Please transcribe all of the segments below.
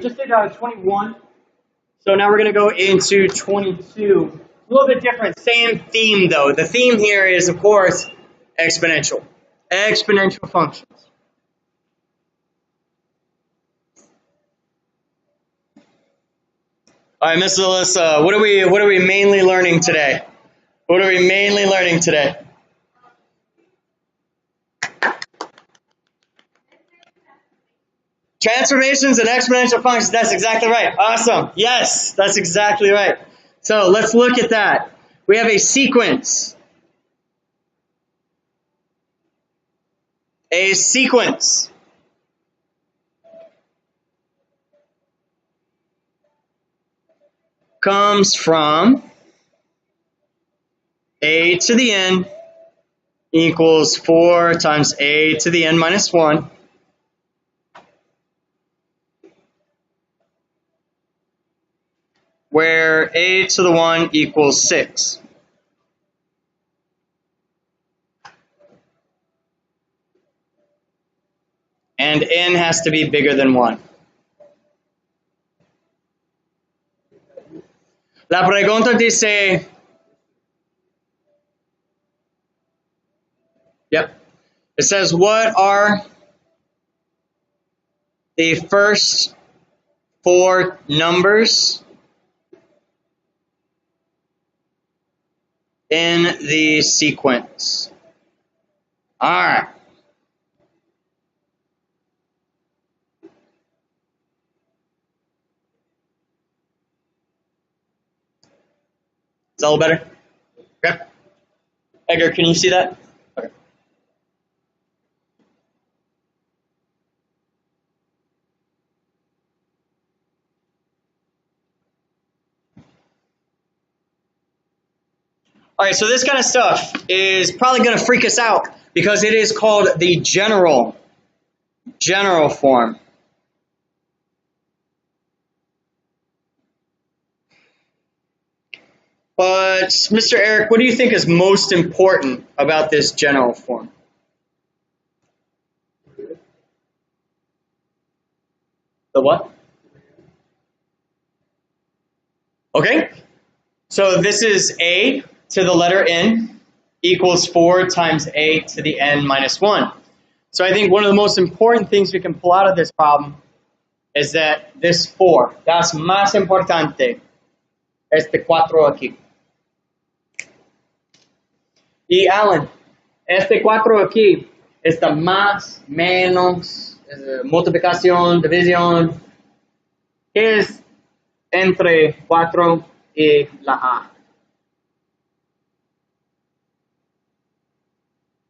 just did 21. So now we're going to go into 22. A little bit different, same theme though. The theme here is, of course, exponential. Exponential functions. All right, Miss Alyssa, what are we mainly learning today? What are we mainly learning today? Transformations and exponential functions. That's exactly right. Awesome. Yes, that's exactly right. So let's look at that. We have a sequence. A sequence. Comes from a to the n equals 4 times a to the n minus 1. Where a to the 1 equals 6. And n has to be bigger than 1. La pregunta dice, yep, it says, what are the first 4 numbers in the sequence? All right. Is that a little better? Okay. Edgar, can you see that? Okay. All right, so this kind of stuff is probably going to freak us out because it is called the general form. But, Mr. Eric, what do you think is most important about this general form? The what? Okay, so this is a to the letter n equals 4 times a to the n minus 1. So I think one of the most important things we can pull out of this problem is that this 4, that's más importante, este 4 aquí. Y Alan, este 4 aquí está más, menos, multiplicación, división. ¿Qué es entre 4 y la A?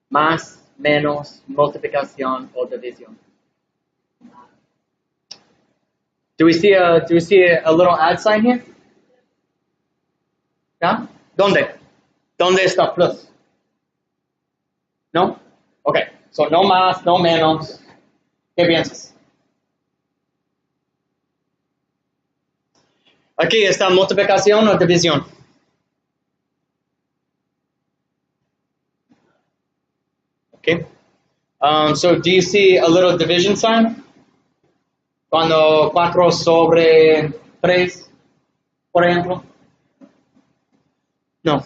Más, menos, multiplicación o división. Do we see a little add sign here? ¿Ya? ¿Dónde? ¿Dónde está plus? ¿No? Okay. So no más, no menos. ¿Qué piensas? Aquí está multiplicación o división. Okay. So do you see a little division sign? Cuando 4 sobre 3, por ejemplo. No.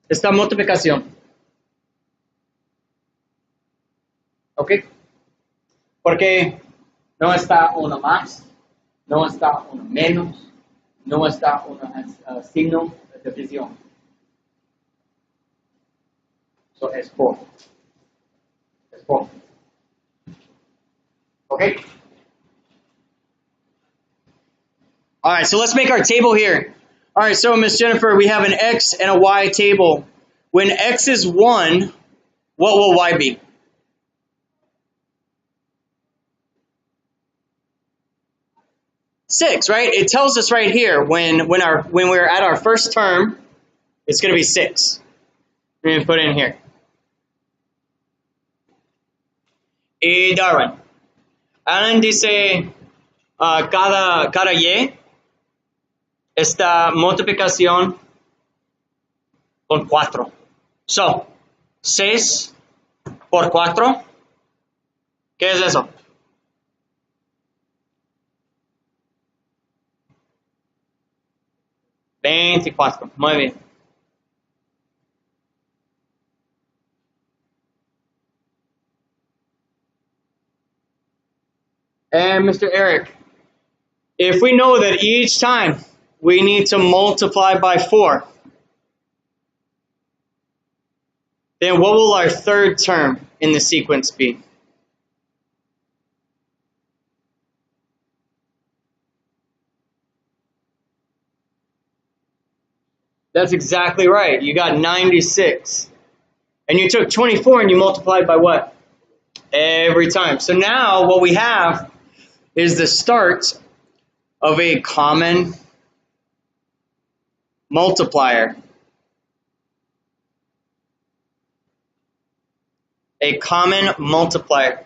Está multiplicación. ¿Ok? Porque no está una más, no está una menos, no está un signo de división. So es 4. Es 4. Okay? All right, so let's make our table here. All right, so Miss Jennifer, we have an X and a Y table. When X is 1, what will Y be? 6, right? It tells us right here when we're at our first term, it's going to be 6. We're going to put it in here. Y Darwin. Alan dice cada Y esta multiplicación con 4. So, 6 por 4. ¿Qué es eso? 24. Muy bien. And Mr. Eric, if we know that each time we need to multiply by 4, then what will our third term in the sequence be? That's exactly right. You got 96. And you took 24 and you multiplied by what? Every time. So now what we have is the start of a common multiplier. A common multiplier.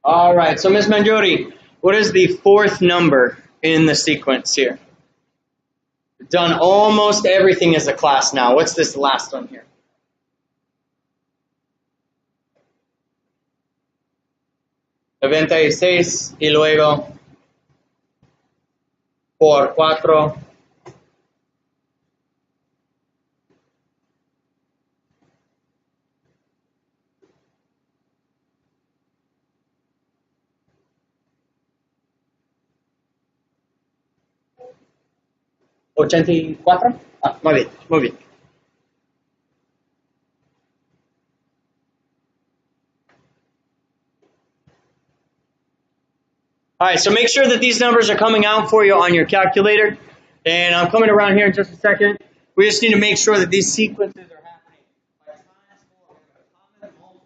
All right, so Ms. Manjori, what is the fourth number in the sequence here? We've done almost everything as a class now. What's this last one here? Noventa y seis y luego por 4. ¿84? Ah, muy bien, muy bien. All right, so make sure that these numbers are coming out for you on your calculator. And I'm coming around here in just a second. We just need to make sure that these sequences are happening by times 4 with a common multiple.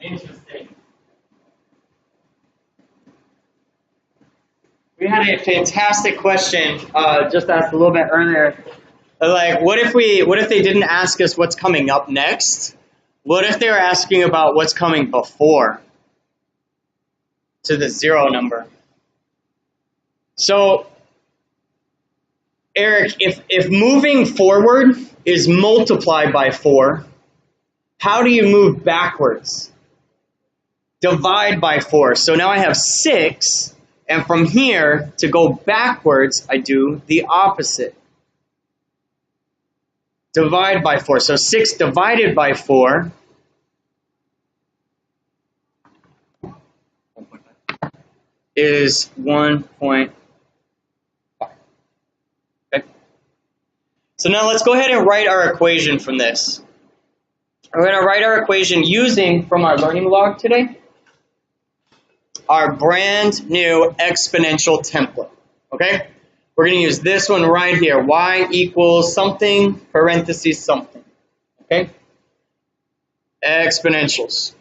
Interesting. We had a fantastic question just asked a little bit earlier. Like, what if they didn't ask us what's coming up next? What if they were asking about what's coming before to the 0 number? So, Eric, if moving forward is multiplied by 4, how do you move backwards? Divide by 4. So now I have 6, and from here, to go backwards, I do the opposite. Divide by 4. So 6 divided by 4 is 1.5. Okay. So now let's go ahead and write our equation from this. We're going to write our equation using, from our learning log today, our brand new exponential template. Okay? We're going to use this one right here. Y equals something, parentheses something. Okay? Exponentials.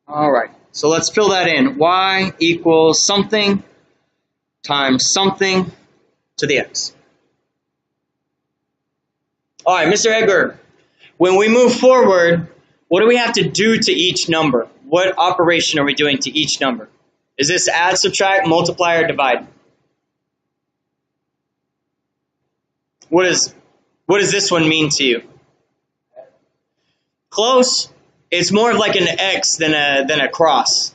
All right. So let's fill that in. Y equals something times something to the x. All right, Mr. Edgar, when we move forward, what do we have to do to each number? What operation are we doing to each number? Is this add, subtract, multiply, or divide? What is What does this one mean to you? Close. It's more of like an X than a cross.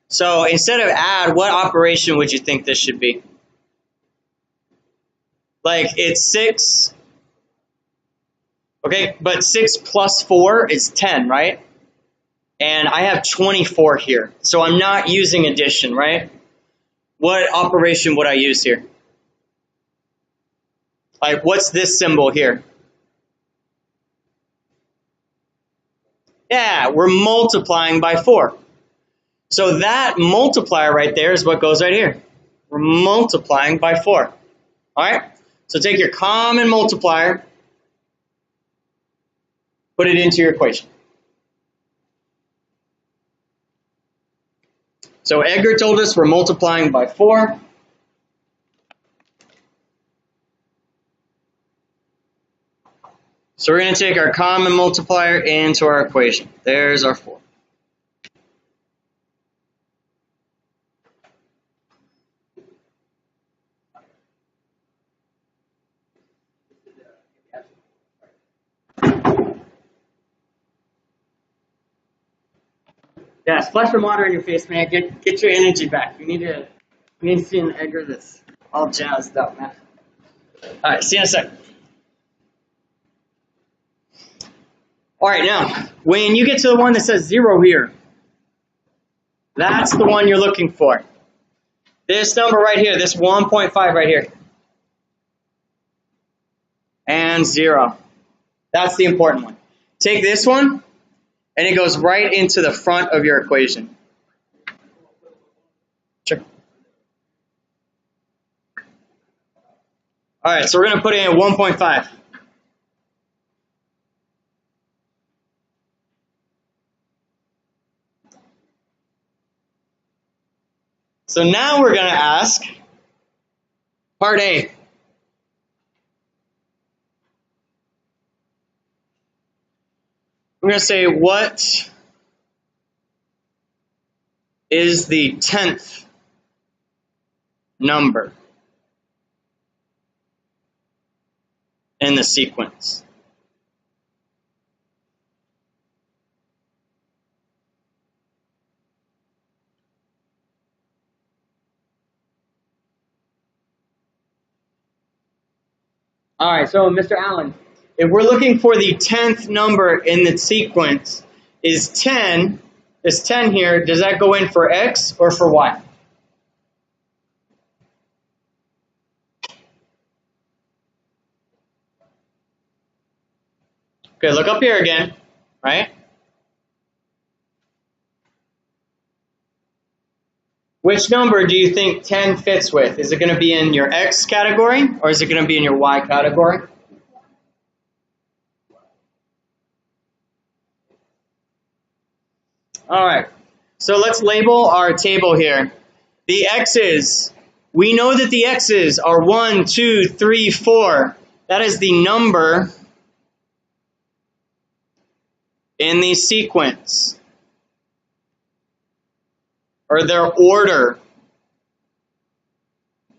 So instead of add, what operation would you think this should be? Like it's 6. Okay, but 6 plus 4 is 10, right? And I have 24 here. So I'm not using addition, right? What operation would I use here? Like, what's this symbol here? Yeah, we're multiplying by 4. So that multiplier right there is what goes right here. We're multiplying by 4. All right? So take your common multiplier, put it into your equation. So Edgar told us we're multiplying by 4. So we're going to take our common multiplier into our equation. There's our 4. Yeah, splash some water in your face, man. Get your energy back. We need to see an Edgar that's all jazzed up, man. All right, see you in a sec. All right, now, when you get to the one that says 0 here, that's the one you're looking for. This number right here, this 1.5 right here. And 0. That's the important one. Take this one, and it goes right into the front of your equation. Sure. All right, so we're going to put in 1.5. So now we're going to ask part A. We're going to say, what is the 10th number in the sequence? All right, so Mr. Allen, if we're looking for the 10th number in the sequence, is 10, this 10 here, does that go in for X or for Y? Okay, look up here again, right? Which number do you think 10 fits with? Is it going to be in your X category or is it going to be in your Y category? All right, so let's label our table here. The X's, we know that the X's are 1, 2, 3, 4. That is the number in the sequence, or their order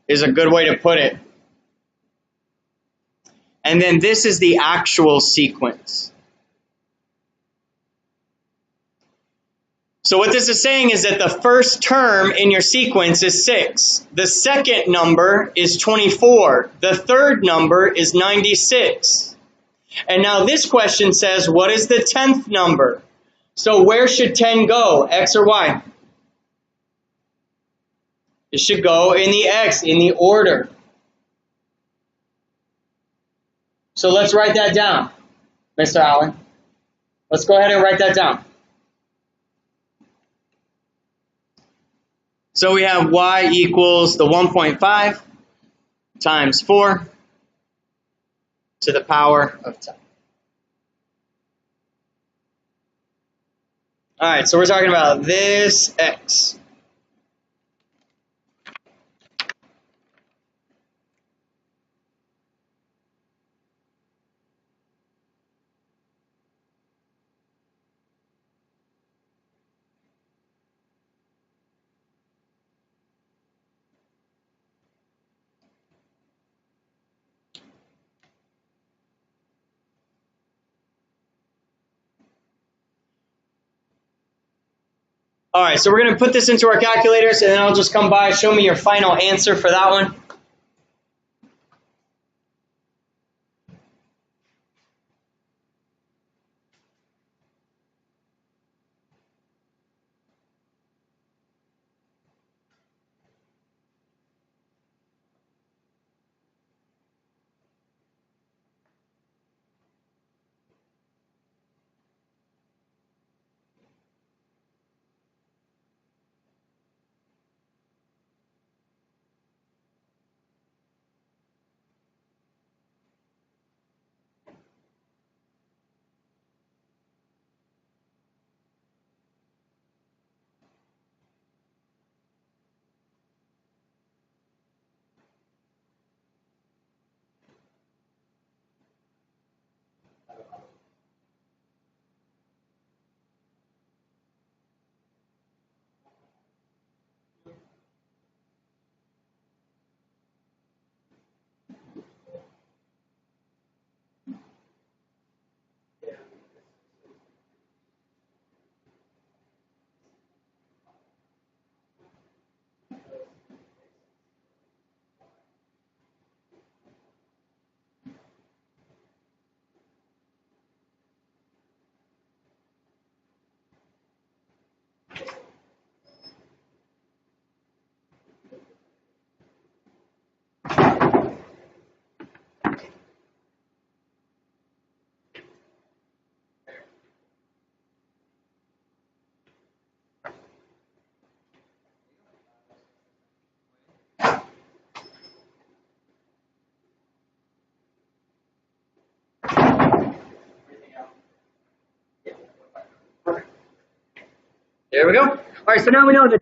is a good way to put it. And then this is the actual sequence. So what this is saying is that the first term in your sequence is 6. The second number is 24. The third number is 96. And now this question says, what is the 10th number? So where should 10 go, X or Y? It should go in the X, in the order. So let's write that down, Mr. Allen. Let's go ahead and write that down. So we have Y equals the 1.5 times 4 to the power of 10. All right, so we're talking about this X. All right, so we're going to put this into our calculators, and then I'll just come by, show me your final answer for that one. There we go. All right, so now we know the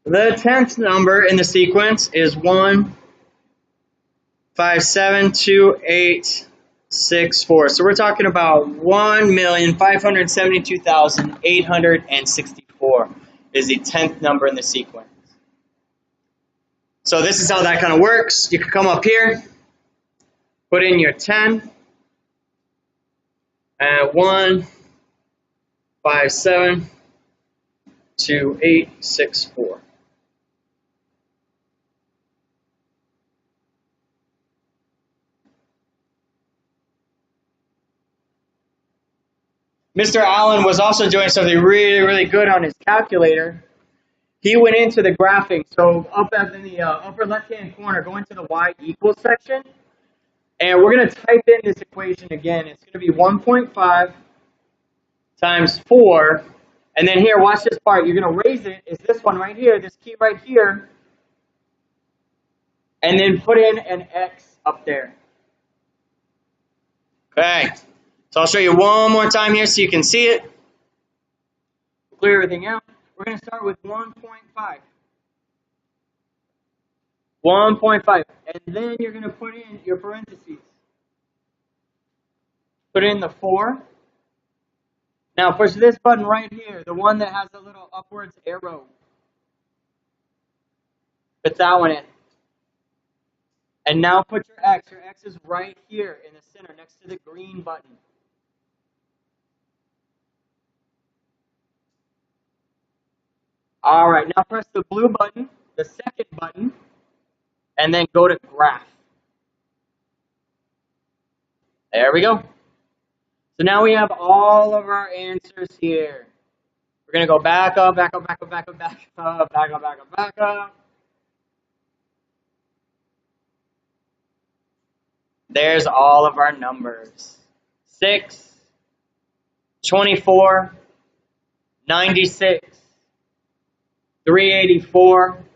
10th number in the sequence is 1, 5, 7, 2, 8, 6, 4. So we're talking about 1,572,864 is the 10th number in the sequence. So this is how that kind of works. You can come up here, put in your 10, and 1, 5, 7, 2, 8, 6, 4. Mr. Allen was also doing something really, really good on his calculator. He went into the graphing. So up in the upper left-hand corner, go into the y equals section. And we're going to type in this equation again. It's going to be 1.5 times 4. And then here, watch this part. You're going to raise it. Is this one right here, this key right here. And then put in an x up there. Okay. So I'll show you one more time here so you can see it. Clear everything out. We're going to start with 1.5. 1.5. And then you're going to put in your parentheses. Put in the 4. Now push this button right here, the one that has a little upwards arrow. Put that one in. And now put your x. Your x is right here in the center next to the green button. All right, now press the blue button, the second button, and then go to graph. There we go. So now we have all of our answers here. We're going to go back up, back up, back up, back up, back up, back up, back up, back up. There's all of our numbers. 6, 24, 96, 384.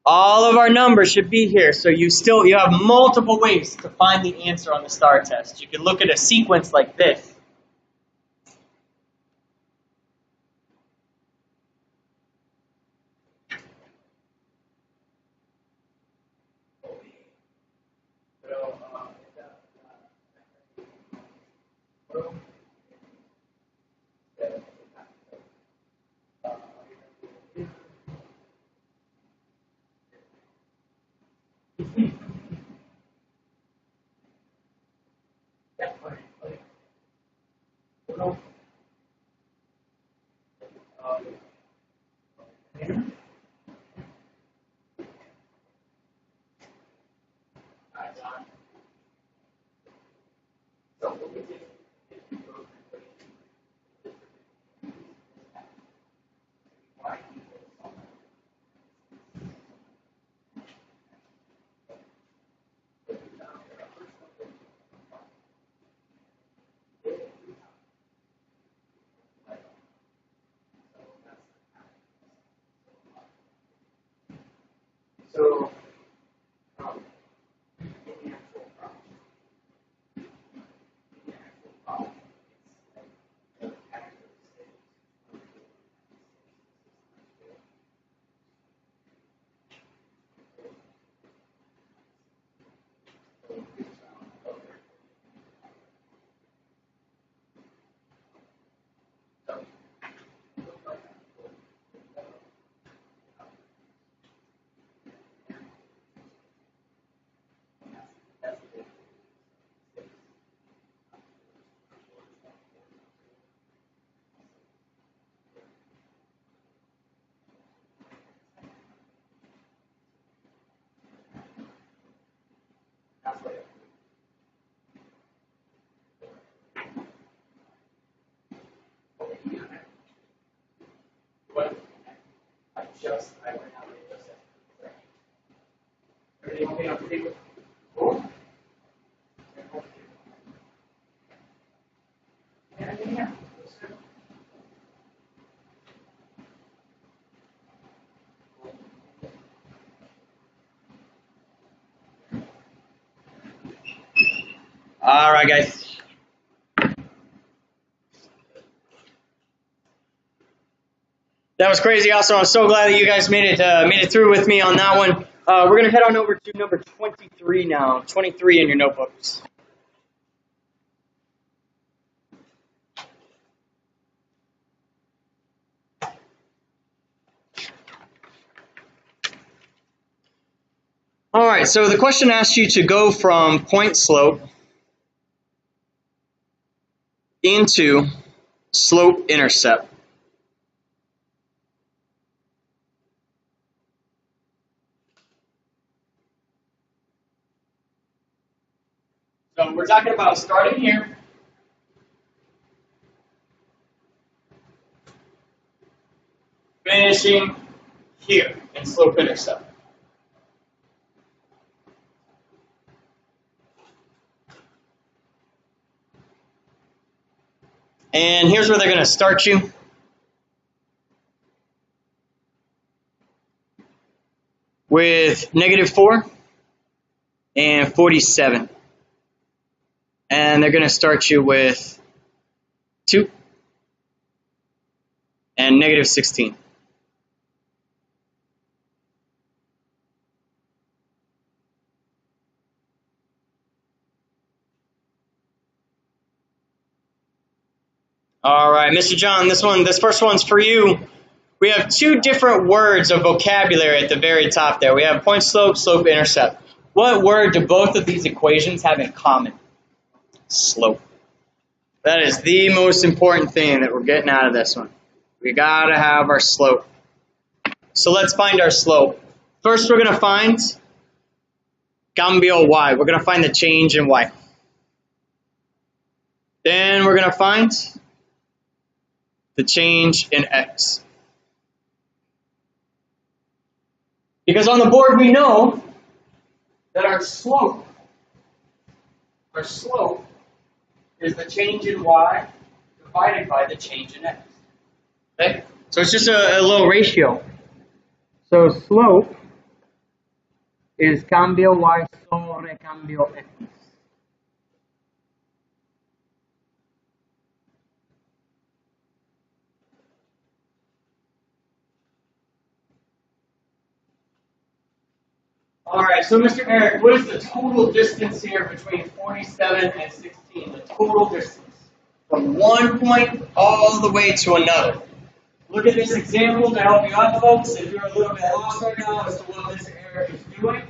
All of our numbers should be here. So you have multiple ways to find the answer on the STAAR test. You can look at a sequence like this. So, in the actual problem, it's I went out and just said, everything okay on the table? Cool. Yeah. All right, guys. That was crazy. Also, I'm so glad that you guys made it through with me on that one. We're gonna head on over to number 23 now. 23 in your notebooks. All right. So the question asks you to go from point slope into slope intercept. So we're talking about starting here, finishing here in slope intercept. And here's where they're going to start you. With -4 and 47. And they're going to start you with 2 and -16. All right, Mr. John, this first one's for you. We have 2 different words of vocabulary at the very top there. We have point slope, slope intercept. What word do both of these equations have in common? Slope. That is the most important thing that we're getting out of this one. We gotta have our slope. So let's find our slope. First, we're gonna find cambio y. We're gonna find the change in y. Then we're gonna find the change in x. Because on the board we know that our slope is the change in y divided by the change in x. Okay? So it's just a little ratio. So slope is cambio y sobre cambio x. All right, so Mr. Eric, what is the total distance here between 47 and 16? The total distance from one point all the way to another. Look at this example to help you out, folks. If you're a little bit lost right now as to what Mr. Eric is doing,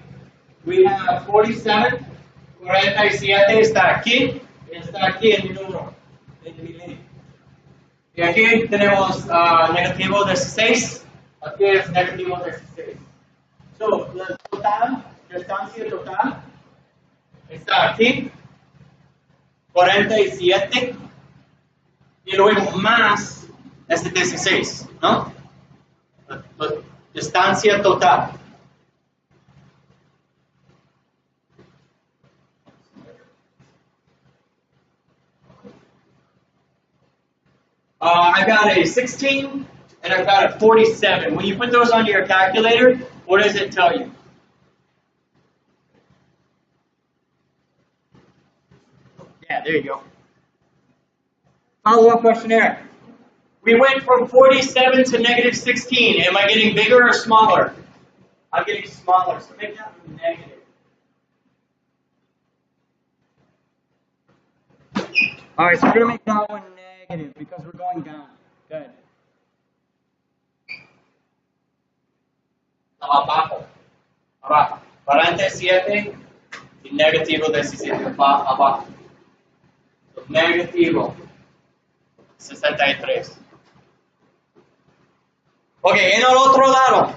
we have 47, 47 está aquí el número. Y aquí tenemos negativo 16, aquí es negativo 16. So, la distancia total está aquí, 47, y luego más este 16, ¿no? La distancia total. I've got a 16 and I've got a 47. When you put those onto your calculator, what does it tell you? Yeah, there you go. Follow-up questionnaire. We went from 47 to negative 16. Am I getting bigger or smaller? I'm getting smaller, so make that negative. All right, so we're going to make that one negative because we're going down. Good. Abajo. Abajo. Parante 7 y negativo 17. Va abajo. Negativo 63. Okay, en el otro lado.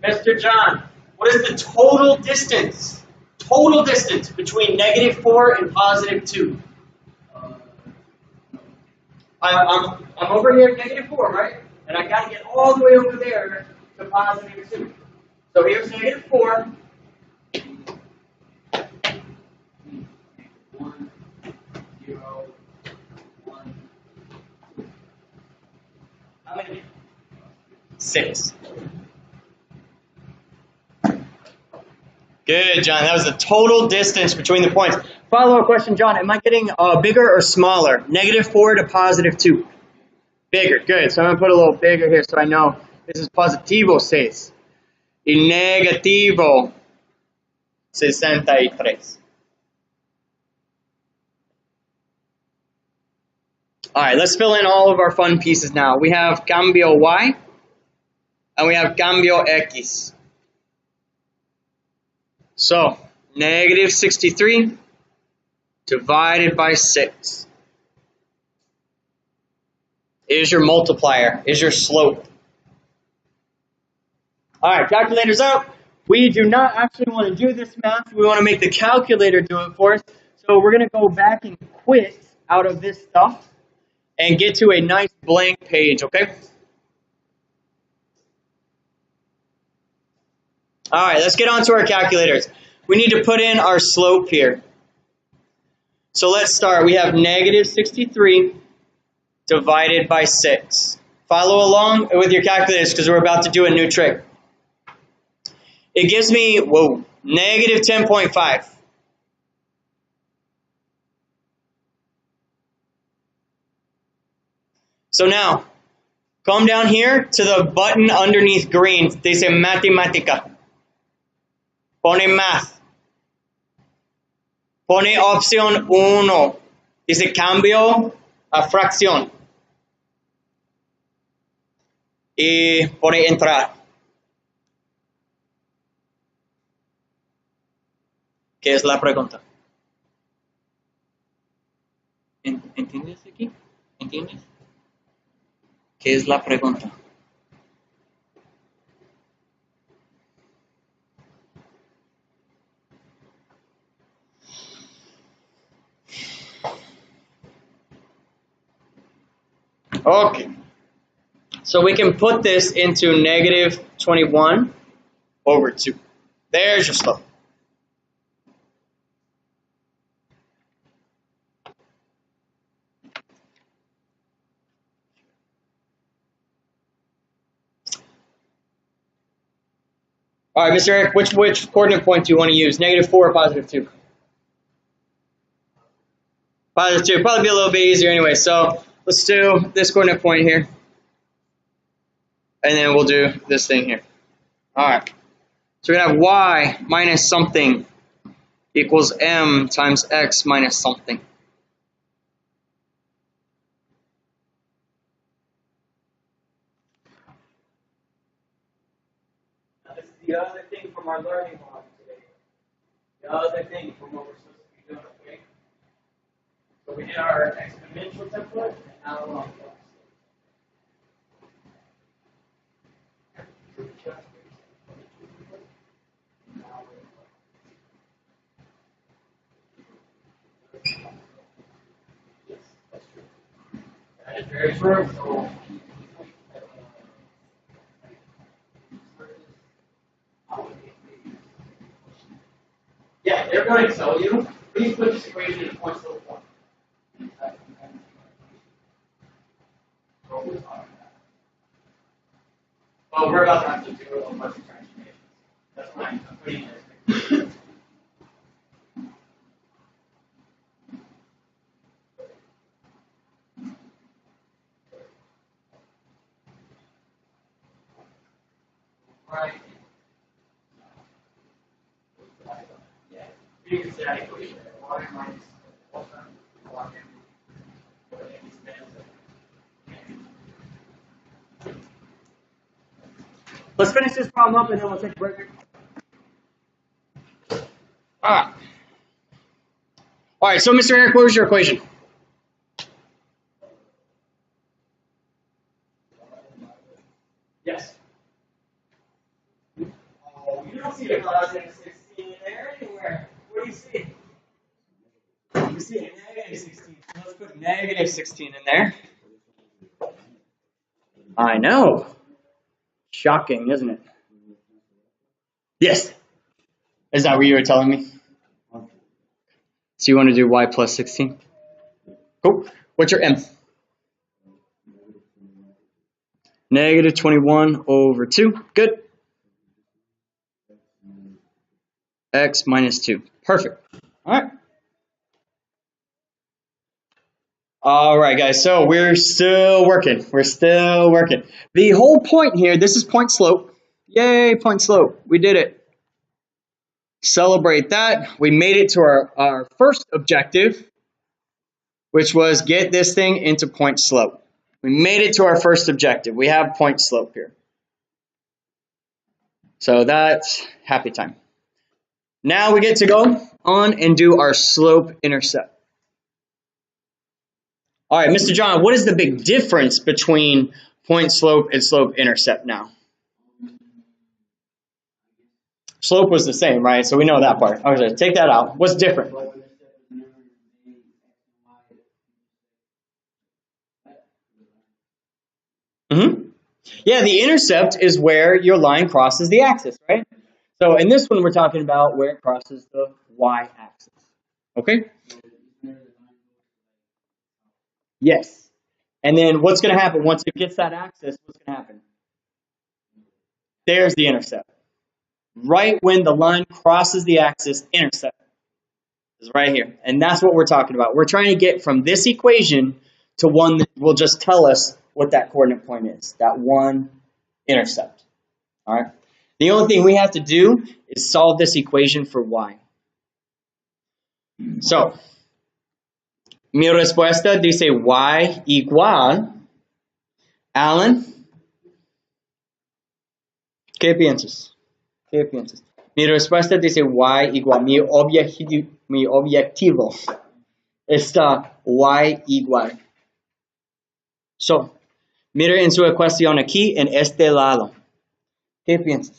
Mr. John, what is the total distance? Total distance between negative 4 and positive 2. I'm over here at negative 4, right? And I got to get all the way over there to positive 2. So here's negative 4. 1, 0, 1. How many? 6. Good, John. That was the total distance between the points. Follow-up question, John. Am I getting bigger or smaller? Negative 4 to positive 2. Bigger. Good. So I'm going to put a little bigger here so I know this is positivo 6. Y negativo 63. All right, let's fill in all of our fun pieces now. We have cambio Y and we have cambio X. So, negative 63 divided by 6 is your multiplier, is your slope. All right, calculators out. We do not actually want to do this math. We want to make the calculator do it for us. So we're going to go back and quit out of this stuff and get to a nice blank page, okay? All right, let's get on to our calculators. We need to put in our slope here. So let's start. We have negative 63 divided by 6. Follow along with your calculators because we're about to do a new trick. It gives me, negative 10.5. So now, come down here to the button underneath green. Dice Matemática. Pone math. Pone opción 1. Dice cambio a fracción. Y pone entrar. ¿Qué es la pregunta? ¿Entiendes aquí? ¿Entiendes? ¿Qué es la pregunta? Okay. So we can put this into negative 21 over 2. There's your slope. All right, Mr. Eric, which coordinate point do you want to use? Negative 4 or positive 2? Positive 2. Probably be a little bit easier anyway. So let's do this coordinate point here. And then we'll do this thing here. All right. So we're going to have y minus something equals m times x minus something. Now this is the other thing from our learning log today. The other thing from what we're supposed to be doing, okay? So we did our exponential template, and now we're on plus. Yes, that's true. That is very true. Yeah, they're going to tell you, please put this equation in points to the point. Well, we're about to have to do a bunch of transformations. That's why I'm putting this. Right. Yeah. You can say that equation. Y minus y. Let's finish this problem up and then we'll take a break. Alright. Alright, so Mr. Eric, what was your equation? Yes. Oh, you don't see a positive 16 in there anywhere. What do you see? You see a negative 16. So let's put negative 16 in there. I know. Shocking, isn't it? Yes. Is that what you were telling me? So you want to do y plus 16? Cool. What's your m? Negative 21 over 2. Good. X minus 2. Perfect. All right. All right, guys. So we're still working. We're still working. The whole point here, this is point slope. Yay, point slope. We did it. Celebrate that. We made it to our first objective, which was get this thing into point slope. We made it to our first objective. We have point slope here. So that's happy time. Now we get to go on and do our slope intercept. All right, Mr. John, what is the big difference between point slope and slope intercept now? Slope was the same, right? So we know that part. Okay, take that out. What's different? Yeah, the intercept is where your line crosses the axis, right? So in this one, we're talking about where it crosses the y-axis. Okay? Yes. And then what's going to happen once it gets that axis? What's going to happen? There's the intercept. Right when the line crosses the axis, intercept is right here. And that's what we're talking about. We're trying to get from this equation to one that will just tell us what that coordinate point is, that one intercept. All right. The only thing we have to do is solve this equation for y. So, mi respuesta dice y igual. Alan, ¿qué piensas? ¿Qué piensas? Mi respuesta dice y igual. Mi objetivo está y igual. So, mire en su ecuación aquí, en este lado. ¿Qué piensas?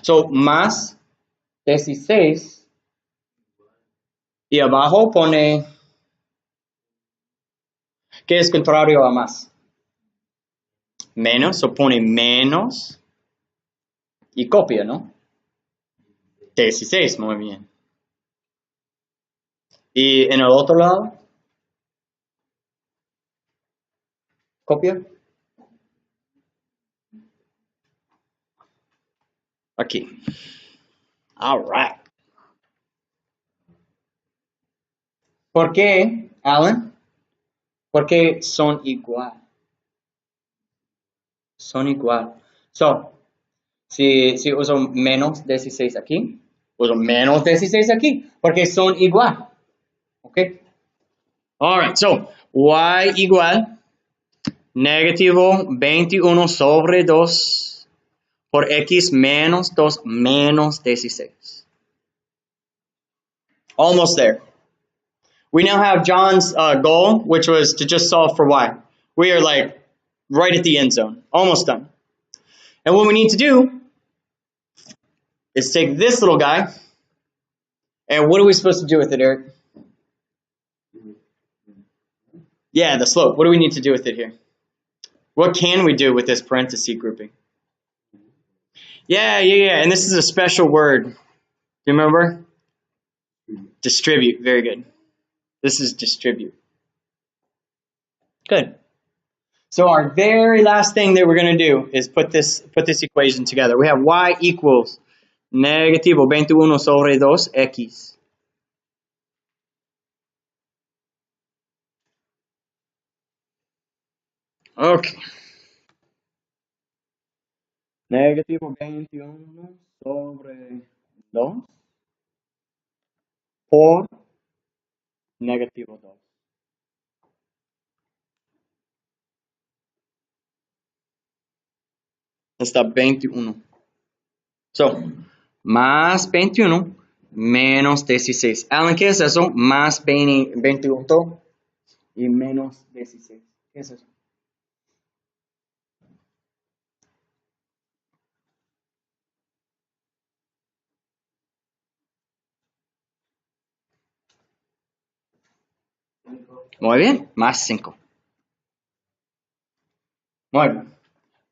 So, más 16. Y abajo pone, ¿qué es contrario a más? Menos, so pone menos y copia, ¿no? 16, muy bien. Y en el otro lado, copia. Aquí. All right. ¿Por qué, Alan? ¿Por qué son igual? Son igual. So, si uso menos 16 aquí, uso menos 16 aquí, porque son igual. Okay? All right, so, y igual, negativo 21 sobre 2 por x menos 2 menos 16. Almost there. We now have John's goal, which was to just solve for y. We are like right at the end zone, almost done. And what we need to do is take this little guy, and what are we supposed to do with it, Eric? Yeah, the slope. What do we need to do with it here? What can we do with this parenthesis grouping? Yeah. And this is a special word. Do you remember? Distribute. Very good. This is distribute. Good. So our very last thing that we're going to do is put this equation together. We have y equals negativo 21 sobre 2x Ok. Negativo 21 sobre 2 por negativo 2. Está 21. So, más 21 menos 16. Alan, ¿qué es eso? Más 21 y menos 16. ¿Qué es eso? Muy bien, más 5. Muy bien.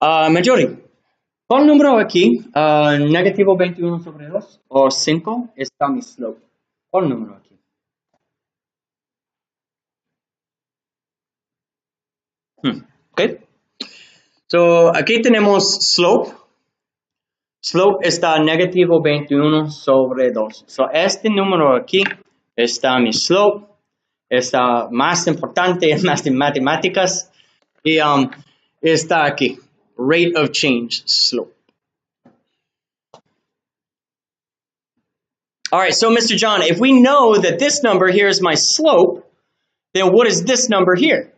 Majority, ¿cuál número aquí? Negativo 21 sobre 2 o 5 está mi slope. ¿Cuál número aquí? Ok. So, aquí tenemos slope. Slope está negativo 21 sobre 2. So, este número aquí está mi slope. Está más importante en las matemáticas. Y está aquí. Rate of change, slope. All right, so Mr. John, if we know that this number here is my slope, then what is this number here?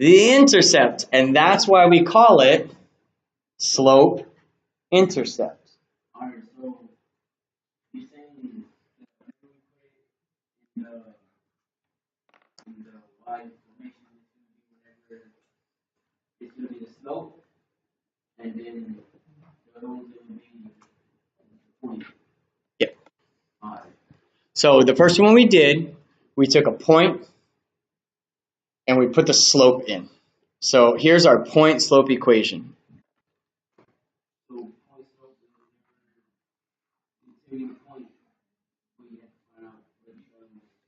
The intercept, and that's why we call it SlopeIntercept. All right, so you're saying that in the y formation it's going to be the slope, and then the other one's going to be the point. Yep. All right. So the first one we did, we took a point and we put the slope in. So here's our point slope equation. So point slope is the point. We have to find out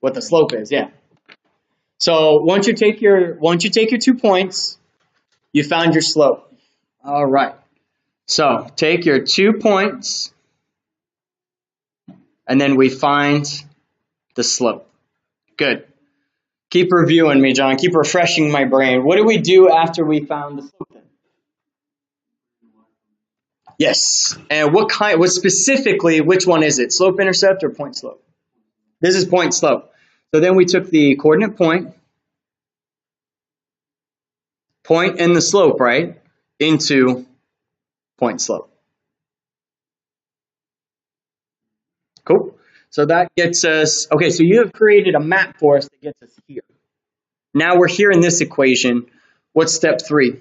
What the slope is, yeah. So once you take your 2 points, you found your slope. All right. So take your 2 points, and then we find the slope. Good. Keep reviewing me, John. Keep refreshing my brain. What did we do after we found the slope then? Yes. And what specifically, which one is it? Slope intercept or point slope? This is point slope. So then we took the coordinate point and the slope, right, into point slope. Cool. So that gets us, okay, so you have created a map for us that gets us here. Now we're here in this equation. What's step 3?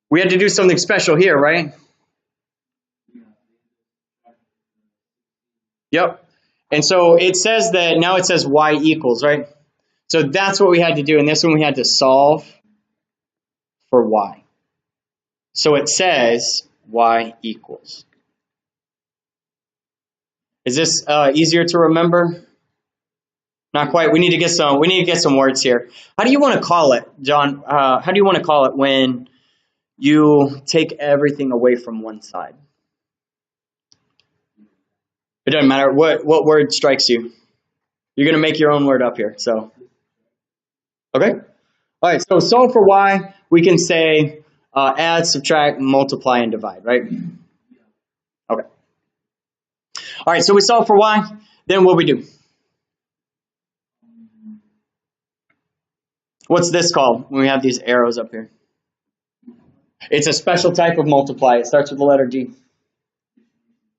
We had to do something special here, right? Yep. And so it says that, now it says y equals, right? So that's what we had to do. In this one, we had to solve for y. So it says y equals. Is this easier to remember? Not quite. We need to get some words here. How do you want to call it, John? How do you want to call it when you take everything away from one side? It doesn't matter what word strikes you. You're going to make your own word up here. So, okay. All right. So solve for y. We can say add, subtract, multiply, and divide, right? Okay. All right. So we solve for y. Then what we do? What's this called when we have these arrows up here? It's a special type of multiply. It starts with the letter G.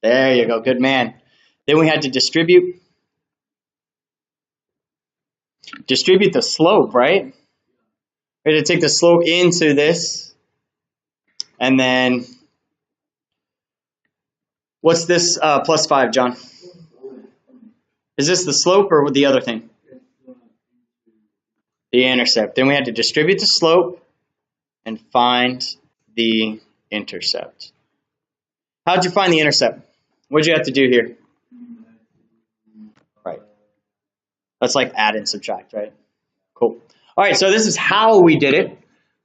There you go. Good man. Then we had to distribute the slope, right? We had to take the slope into this. And then, what's this plus 5, John? Is this the slope or the other thing? The intercept. Then we had to distribute the slope and find the intercept. How'd you find the intercept? What'd you have to do here? Right. That's like add and subtract, right? Cool. All right, so this is how we did it.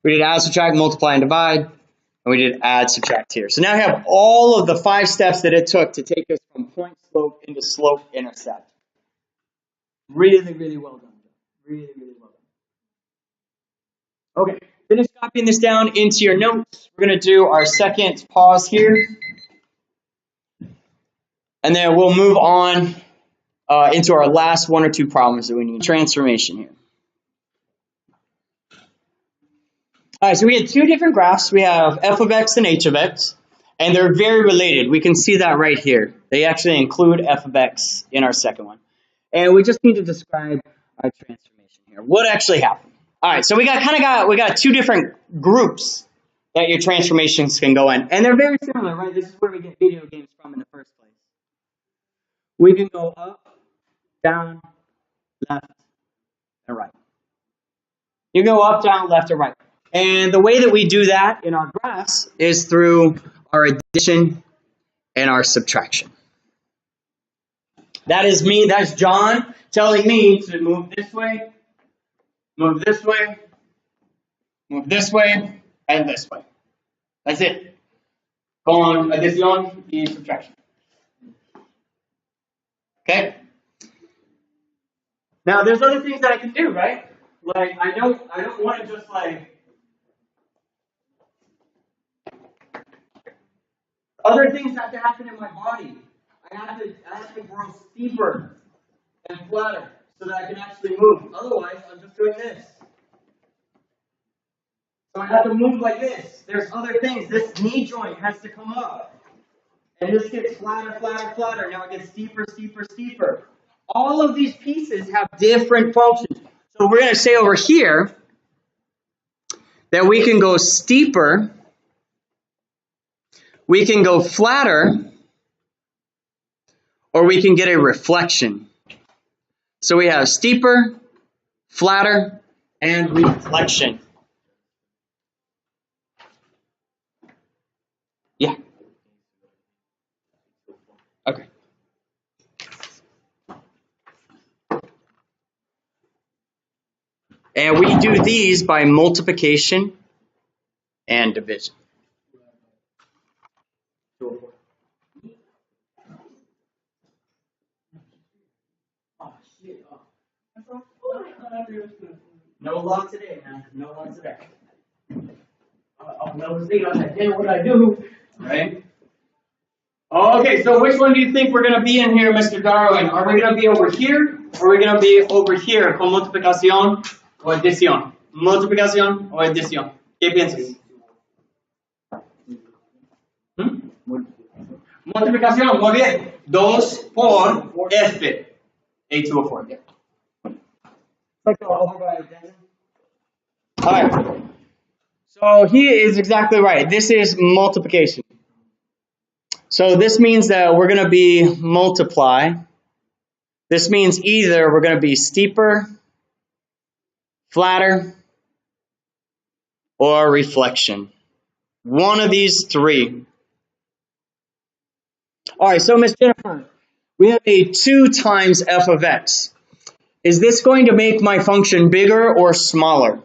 We did add, subtract, multiply, and divide. and we did add, subtract here. So now we have all of the 5 steps that it took to take us from point slope into slope intercept. Really, really well done. Really, really well done. Okay, finish copying this down into your notes. We're going to do our second pause here. And then we'll move on into our last 1 or 2 problems that we need. Transformation here. All right, so we had 2 different graphs. We have f of x and h of x, and they're very related. We can see that right here. They actually include f of x in our second one. And we just need to describe our transformation here. What actually happened? All right, so we got 2 different groups that your transformations can go in, and they're very similar, right? This is where we get video games from in the first place. We can go up, down, left, and right. You go up, down, left, or right. And the way that we do that in our graphs is through our addition and our subtraction. That is me, that's John telling me to move this way, move this way, move this way, and this way. That's it. Con adición y subtraction. Okay? Now there's other things that I can do, right? Like I don't want to just like other things have to happen in my body. I have to grow steeper and flatter so that I can actually move. Otherwise, I'm just doing this. So I have to move like this. There's other things. This knee joint has to come up. And this gets flatter, flatter, flatter. Now it gets steeper, steeper, steeper. All of these pieces have different functions. So we're going to say over here that we can go steeper, we can go flatter, or we can get a reflection. So we have steeper, flatter, and reflection. Yeah. Okay. And we do these by multiplication and division. No law today, man. No law today. I'll see what I do. Right? Okay, so which one do you think we're going to be in here, Mr. Darwin? Are we going to be over here? Or are we going to be over here con multiplicación o adición? Multiplicación o adición. ¿Qué piensas? Multiplicación, muy bien. 2 por F. A204. Yeah. Alright. So he is exactly right. This is multiplication. So this means that we're going to be multiply. This means either we're going to be steeper, flatter, or reflection. One of these 3. All right, so Miss Jennifer, we have a 2 times f of x. Is this going to make my function bigger or smaller?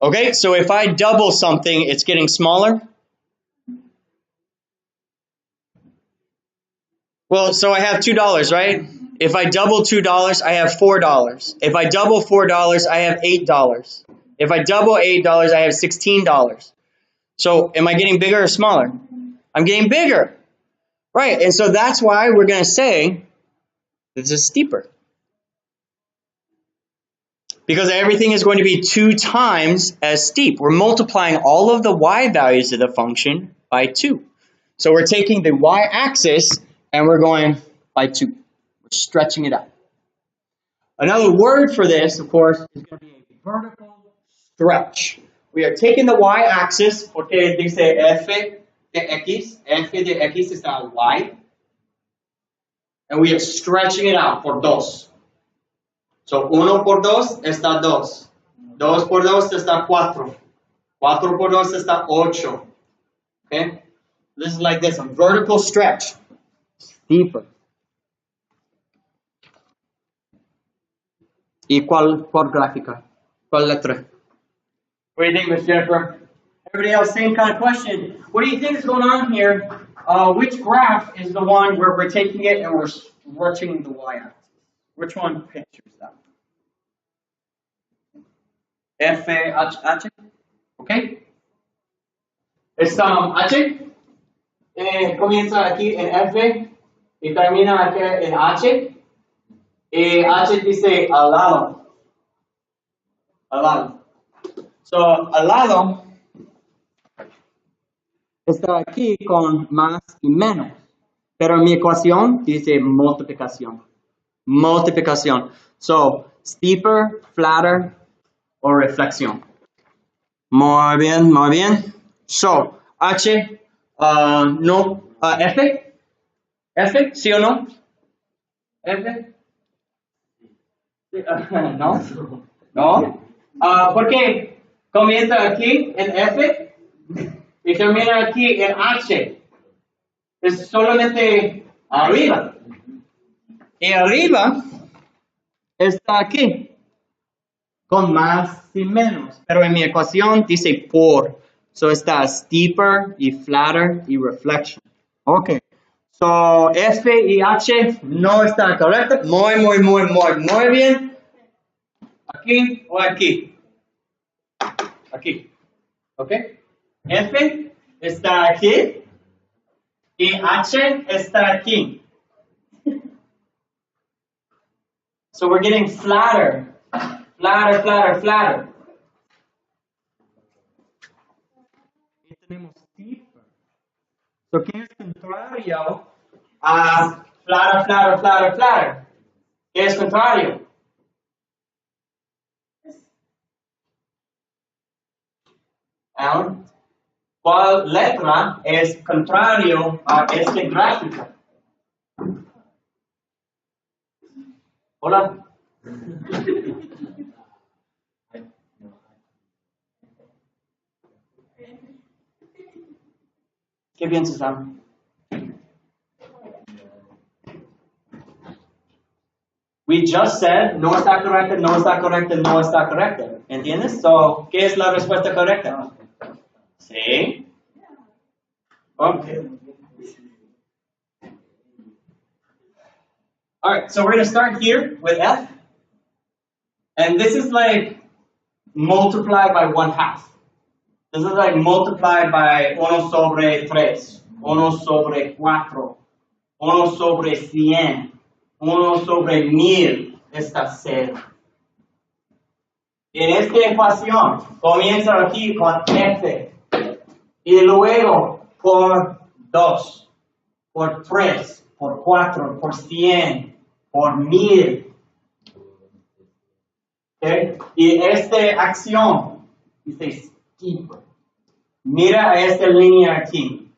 Okay, so if I double something, it's getting smaller. Well, so I have $2, right? If I double $2, I have $4. If I double $4, I have $8. If I double $8, I have $16. So am I getting bigger or smaller? I'm getting bigger. Right, and so that's why we're going to say this is steeper. Because everything is going to be 2 times as steep. We're multiplying all of the y values of the function by 2. So we're taking the y-axis and we're going by 2. We're stretching it out. Another word for this, of course, is going to be a vertical stretch. We are taking the y-axis, porque dice f de x está y, and we are stretching it out por 2. So 1 por 2 está 2. 2 por 2 está 4. 4 por 2 está 8. Okay? This is like this, a vertical stretch. Deeper. ¿Y cuál por gráfica? ¿Cuál letra? What do you think, Miss Jennifer? Everybody else, same kind of question. What do you think is going on here? Which graph is the one where we're taking it and we're stretching the y-axis? Which one pictures that? FH, ¿ok? Está H, comienza aquí en F y termina aquí en H. Y H dice al lado. Al lado. So, al lado está aquí con más y menos. Pero mi ecuación dice multiplicación. Multiplicación. So, steeper, flatter, o reflexión. Muy bien, muy bien. So, H, no, F. F, ¿sí o no? F. No. No. ¿Por qué? Comienza aquí en F y termina aquí en H. Es solamente arriba. Y arriba está aquí. Con más y menos. Pero en mi ecuación dice por. So está steeper y flatter y reflection. Ok. So F y H no está correcto. Muy bien. Aquí o aquí. Aquí. Ok. F está aquí. Y H está aquí. So we're getting flatter. Flatter. Y tenemos steeper. So, ¿qué es contrario a flatter? ¿Qué es contrario? Alan, ¿cuál letra es contrario a este gráfico? Hola. ¿Qué piensas, Sam? We just said no está correcta. ¿Entiendes? So, ¿qué es la respuesta correcta? Sí. Okay. All right, so we're going to start here with F. And this is like multiplied by 1/2. This is like multiplied by 1 sobre 3, 1 sobre 4, 1 sobre 100, 1 sobre 1000 está 0. En esta ecuación comienza aquí con F y luego por 2, por 3, por 4, por 100, por 1000. ¿Okay? Y esta acción dice steeper. Mira a esta línea aquí.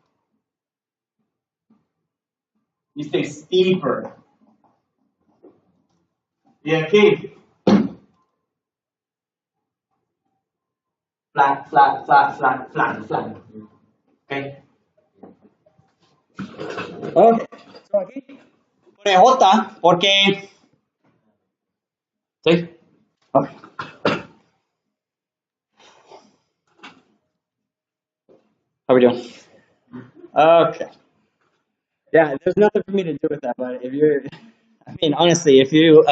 Dice steeper. Y aquí. Flat. Okay. Okay. So aquí pone J porque. ¿Sí? Okay. How we doing? Okay. Yeah, there's nothing for me to do with that, but if you're, I mean, honestly, if you